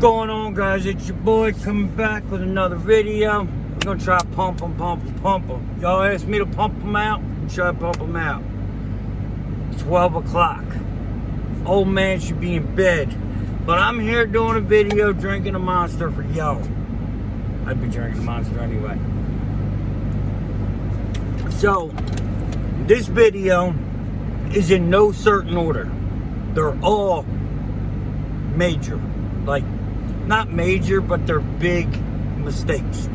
Going on, guys? It's your boy coming back with another video. I'm gonna try to pump them. Y'all asked me to pump them out. I'm trying to pump them out. 12 o'clock. Old man should be in bed, but I'm here doing a video drinking a Monster for y'all. I'd be drinking a Monster anyway. So this video is in no certain order. They're all major, like not major, but they're big mistakes.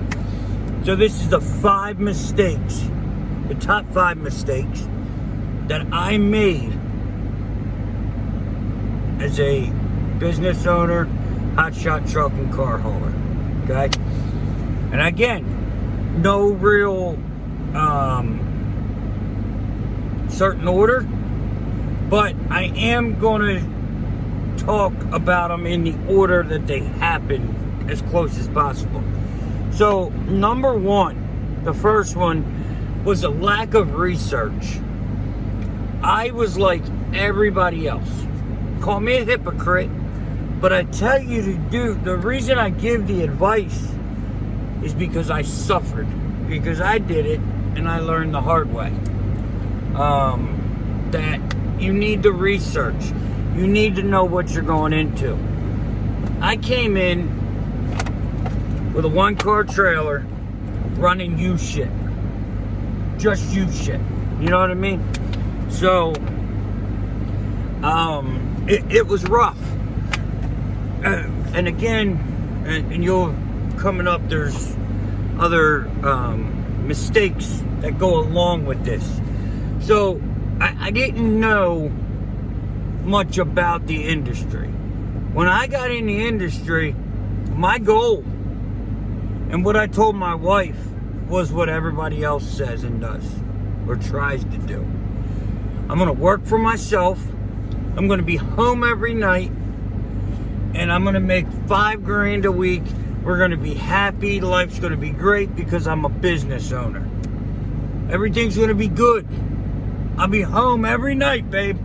So this is the top 5 mistakes that I made as a business owner, hotshot truck and car hauler. Okay, and again, no real certain order, but I am gonna talk about them in the order that they happen, as close as possible. So number 1, the first one, was a lack of research. I was like everybody else. Call me a hypocrite, but I tell you to do, the reason I give the advice is because I suffered, because I did it and I learned the hard way. That you need to research. You need to know what you're going into. I came in with a 1-car trailer running used shit. Just used shit. You know what I mean? So, it was rough. And again, and you'll, coming up, there's other mistakes that go along with this. So, I didn't know much about the industry. When I got in the industry, my goal and what I told my wife was what everybody else says and does or tries to do. I'm gonna work for myself. I'm gonna be home every night, and I'm gonna make $5 grand a week. We're gonna be happy. Life's gonna be great because I'm a business owner. Everything's gonna be good. I'll be home every night, babe.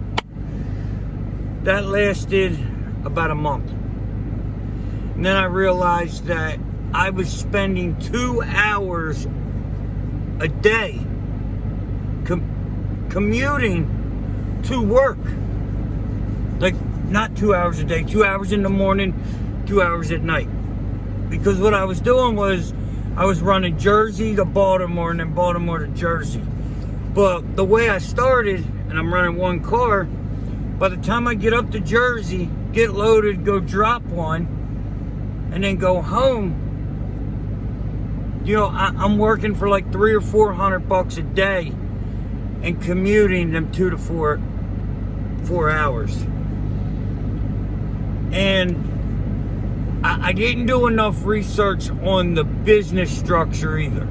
That lasted about a month. And then I realized that I was spending 2 hours a day commuting to work. Like, not 2 hours a day, 2 hours in the morning, 2 hours at night. Because what I was doing was, I was running Jersey to Baltimore and then Baltimore to Jersey. But the way I started, and I'm running 1 car, by the time I get up to Jersey, get loaded, go drop one, and then go home, you know, I'm working for like $300 or $400 a day and commuting them 2 to 4 hours. And I didn't do enough research on the business structure either.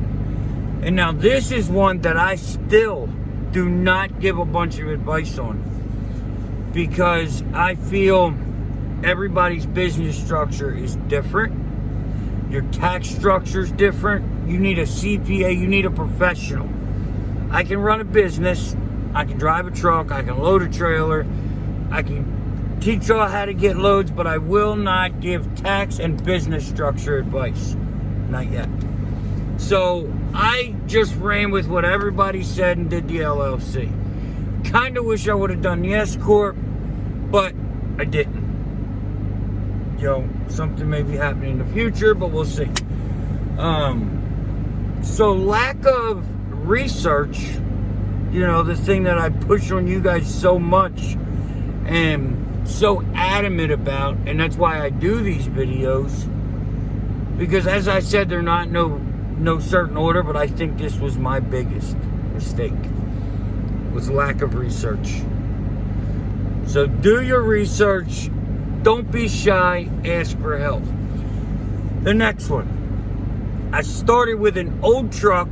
And now this is one that I still do not give a bunch of advice on, because I feel everybody's business structure is different. Your tax structure is different. You need a CPA, you need a professional. I can run a business, I can drive a truck, I can load a trailer, I can teach y'all how to get loads, but I will not give tax and business structure advice. Not yet. So I just ran with what everybody said and did the LLC. Kind of wish I would have done the S Corp, but I didn't. You know, something may be happening in the future, but we'll see. So lack of research, you know, the thing that I push on you guys so much and so adamant about, and that's why I do these videos, because as I said, they're not no certain order, but I think this was my biggest mistake, was lack of research. So do your research. Don't be shy. Ask for help. The next one. I started with an old truck.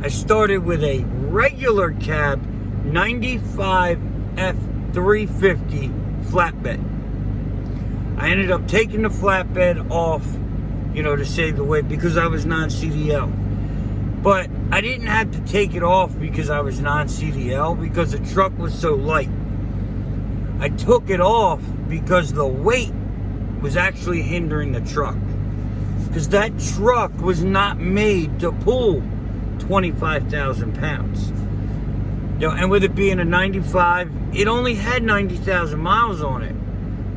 I started with a regular cab 95 F350 flatbed. I ended up taking the flatbed off, you know, to save the weight because I was non-CDL. But I didn't have to take it off because I was non-CDL, because the truck was so light. I took it off because the weight was actually hindering the truck. Because that truck was not made to pull 25,000 pounds. You know, and with it being a 95, it only had 90,000 miles on it.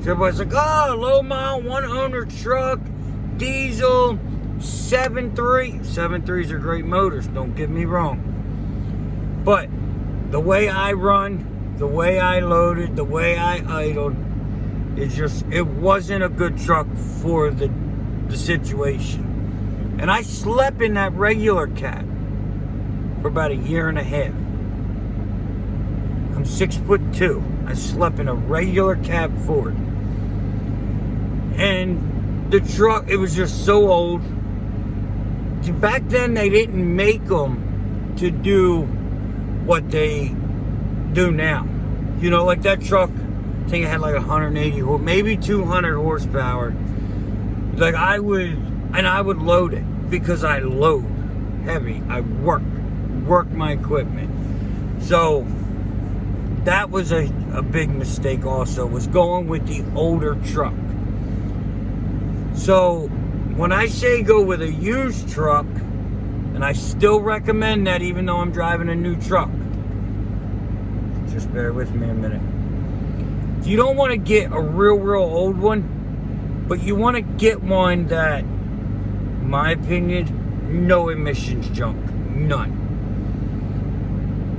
So everybody's like, oh, low mile, one owner truck, diesel, 7.3. 7.3s are great motors, don't get me wrong. But the way I run, the way I loaded, the way I idled, it wasn't a good truck for the situation. And I slept in that regular cab for about a year and a half. I'm 6'2". I slept in a regular cab Ford. And the truck, it was just so old. Back then, they didn't make them to do what they do now. You know, like that truck, I think it had like 180, maybe 200 horsepower. Like I would load it because I load heavy. I work my equipment. So that was a big mistake also, was going with the older truck. So when I say go with a used truck, and I still recommend that even though I'm driving a new truck, just bear with me a minute. You don't want to get a real old one, but you want to get one that, in my opinion, no emissions junk. None.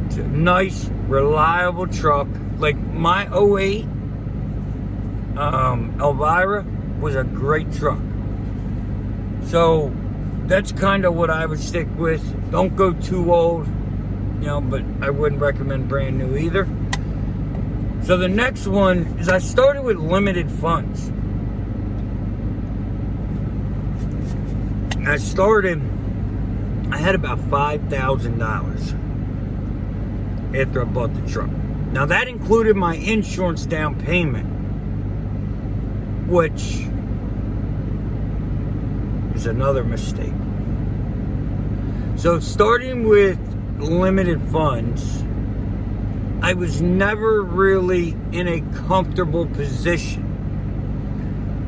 It's a nice, reliable truck. Like my 08 Elvira was a great truck. So that's kind of what I would stick with. Don't go too old, you know, but I wouldn't recommend brand new either. So the next one is I started with limited funds. I had about $5,000 after I bought the truck. Now that included my insurance down payment, which is another mistake. So starting with limited funds, I was never really in a comfortable position.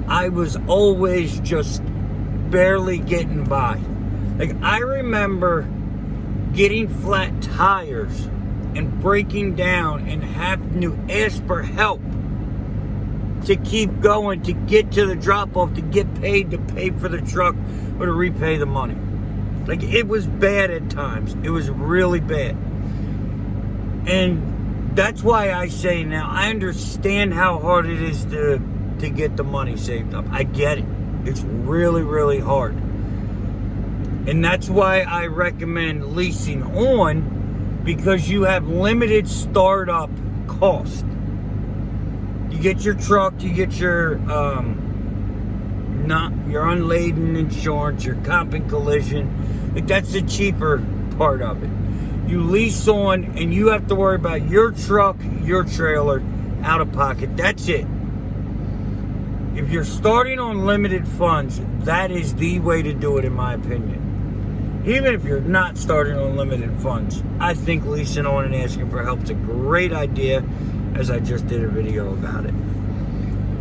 I was always just barely getting by. Like I remember getting flat tires and breaking down and having to ask for help to keep going, to get to the drop-off, to get paid, to pay for the truck, or to repay the money. Like, it was bad at times. It was really bad. And that's why I say now, I understand how hard it is to get the money saved up. I get it. It's really hard. And that's why I recommend leasing on, because you have limited startup cost. You get your truck, you get your unladen insurance, your comp and collision. Like, that's the cheaper part of it. You lease on, and you have to worry about your truck, your trailer, out of pocket. That's it. If you're starting on limited funds, that is the way to do it, in my opinion. Even if you're not starting on limited funds, I think leasing on and asking for help is a great idea, as I just did a video about it.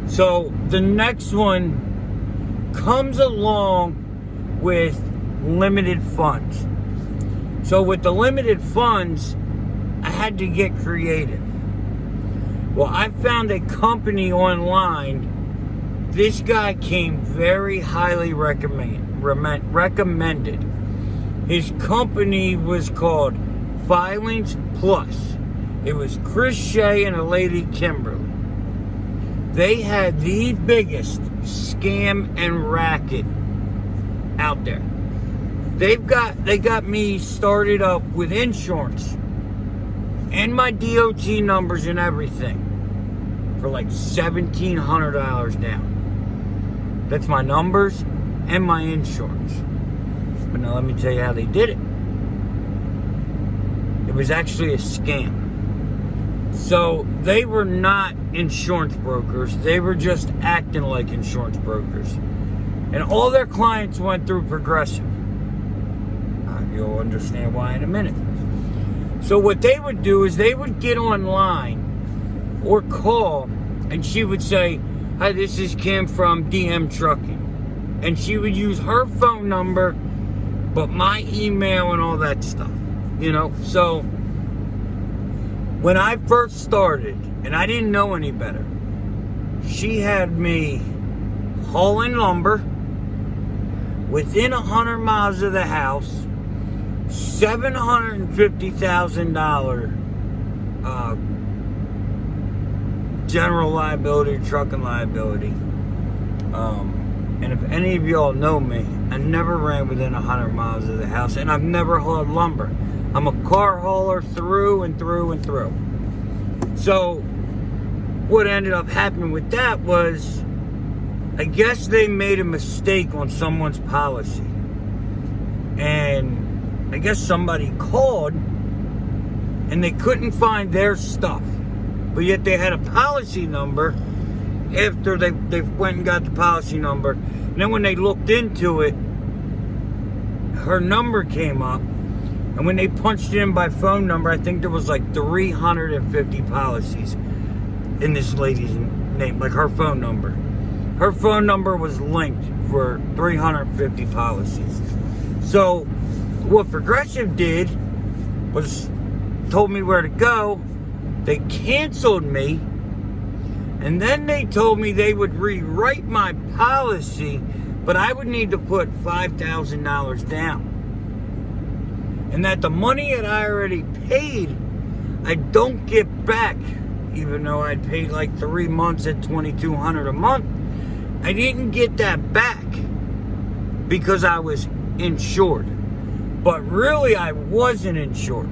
So the next one comes along with limited funds. So with the limited funds, I had to get creative. Well, I found a company online. This guy came very highly recommended. His company was called Filings Plus. It was Chris Shea and a lady, Kimberly. They had the biggest scam and racket out there. They got me started up with insurance and my DOT numbers and everything for like $1,700 down. That's my numbers and my insurance. But now let me tell you how they did it. It was actually a scam. So they were not insurance brokers. They were just acting like insurance brokers. And all their clients went through Progressive. You'll understand why in a minute. So what they would do is they would get online or call, and she would say, "Hi, this is Kim from DM Trucking." And she would use her phone number, but my email and all that stuff, you know? So, when I first started, and I didn't know any better, she had me hauling lumber within 100 miles of the house, $750,000 general liability, trucking liability. And if any of y'all know me, I never ran within 100 miles of the house, and I've never hauled lumber. I'm a car hauler through and through and through. So, what ended up happening with that was, I guess they made a mistake on someone's policy. And I guess somebody called, and they couldn't find their stuff. But yet they had a policy number after they went and got the policy number. And then when they looked into it, her number came up. And when they punched it in by phone number, I think there was like 350 policies in this lady's name, like her phone number. Her phone number was linked for 350 policies. So what Progressive did was told me where to go. They canceled me. And then they told me they would rewrite my policy, but I would need to put $5,000 down. And that the money that I already paid, I don't get back, even though I paid like 3 months at $2,200 a month. I didn't get that back because I was insured. But really, I wasn't insured,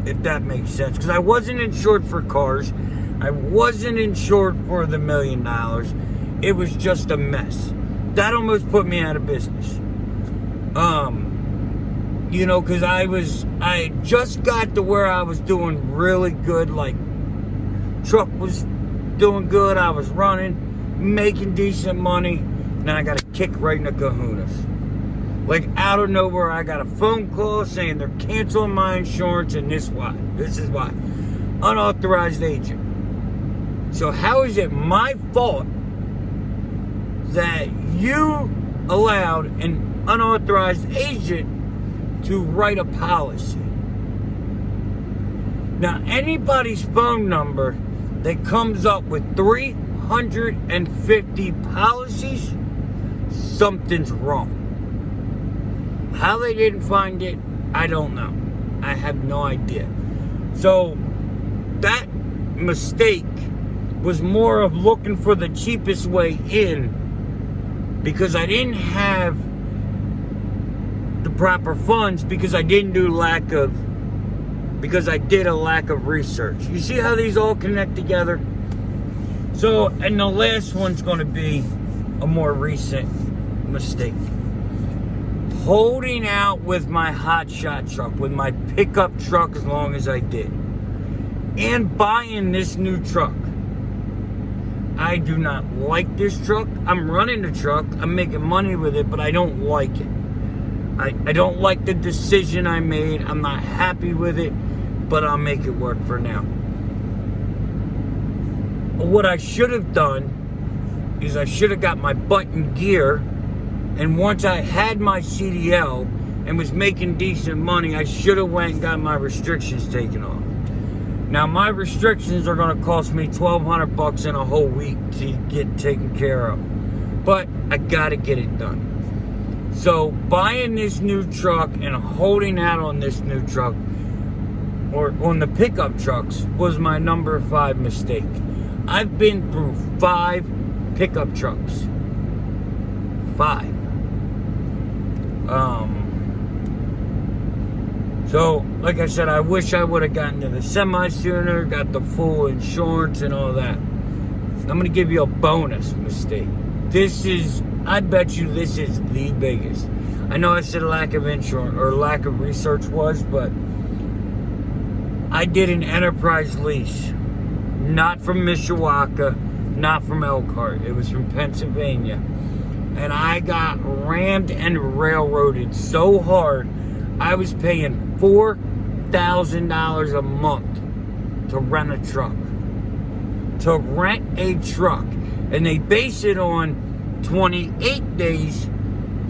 if that makes sense. Because I wasn't insured for cars. I wasn't insured for the $1 million. It was just a mess. That almost put me out of business. You know, because I just got to where I was doing really good. Like, truck was doing good. I was running, making decent money. Then I got a kick right in the kahunas. Like, out of nowhere, I got a phone call saying they're canceling my insurance, and this is why. Unauthorized agent. So how is it my fault that you allowed an unauthorized agent to write a policy? Now, anybody's phone number that comes up with 350 policies, something's wrong. How they didn't find it, I don't know. I have no idea. So, that mistake was more of looking for the cheapest way in, because I didn't have the proper funds, because I did a lack of research. You see how these all connect together? So, and the last one's going to be a more recent mistake. Holding out with my Hotshot truck, with my pickup truck as long as I did, and buying this new truck. I do not like this truck. I'm running the truck. I'm making money with it, but I don't like it. I don't like the decision I made. I'm not happy with it, but I'll make it work for now. What I should have done is I should have got my butt in gear, and once I had my CDL and was making decent money, I should have went and got my restrictions taken off. Now, my restrictions are going to cost me $1,200 in a whole week to get taken care of. But I got to get it done. So, buying this new truck and holding out on this new truck, or on the pickup trucks, was my number 5 mistake. I've been through 5 pickup trucks. 5. So, like I said, I wish I would have gotten to the semi sooner, got the full insurance and all that. I'm going to give you a bonus mistake. I bet you this is the biggest. I know I said lack of insurance, or lack of research was, but I did an enterprise lease. Not from Mishawaka, not from Elkhart. It was from Pennsylvania. And I got rammed and railroaded so hard, I was paying $4,000 a month to rent a truck. To rent a truck. And they base it on 28 days,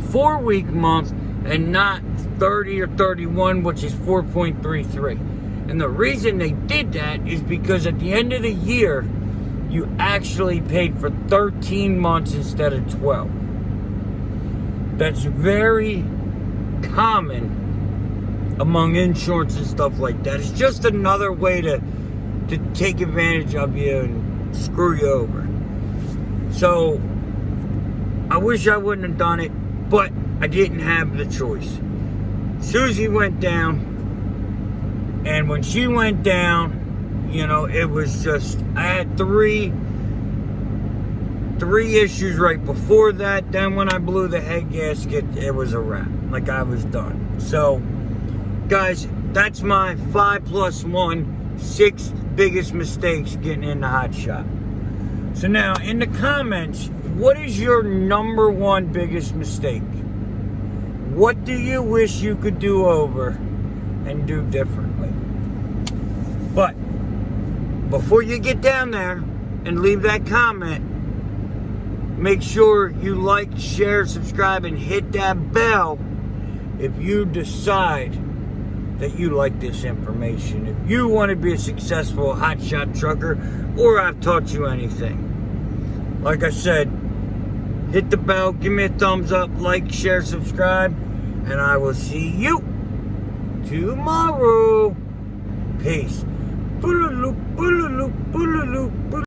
4-week month, and not 30 or 31, which is 4.33. And the reason they did that is because at the end of the year, you actually paid for 13 months instead of 12. That's very common among insurance and stuff like that. It's just another way to take advantage of you and screw you over. So, I wish I wouldn't have done it, but I didn't have the choice. Susie went down, and when she went down, you know, it was just, I had three issues right before that. Then when I blew the head gasket, it was a wrap. Like, I was done. So, guys, that's my 5 + 1, 6 biggest mistakes getting into Hotshot. So now, in the comments, what is your number 1 biggest mistake? What do you wish you could do over and do differently? But before you get down there and leave that comment, make sure you like, share, subscribe, and hit that bell if you decide that you like this information. If you want to be a successful hotshot trucker, or I've taught you anything. Like I said, hit the bell, give me a thumbs up, like, share, subscribe, and I will see you tomorrow. Peace.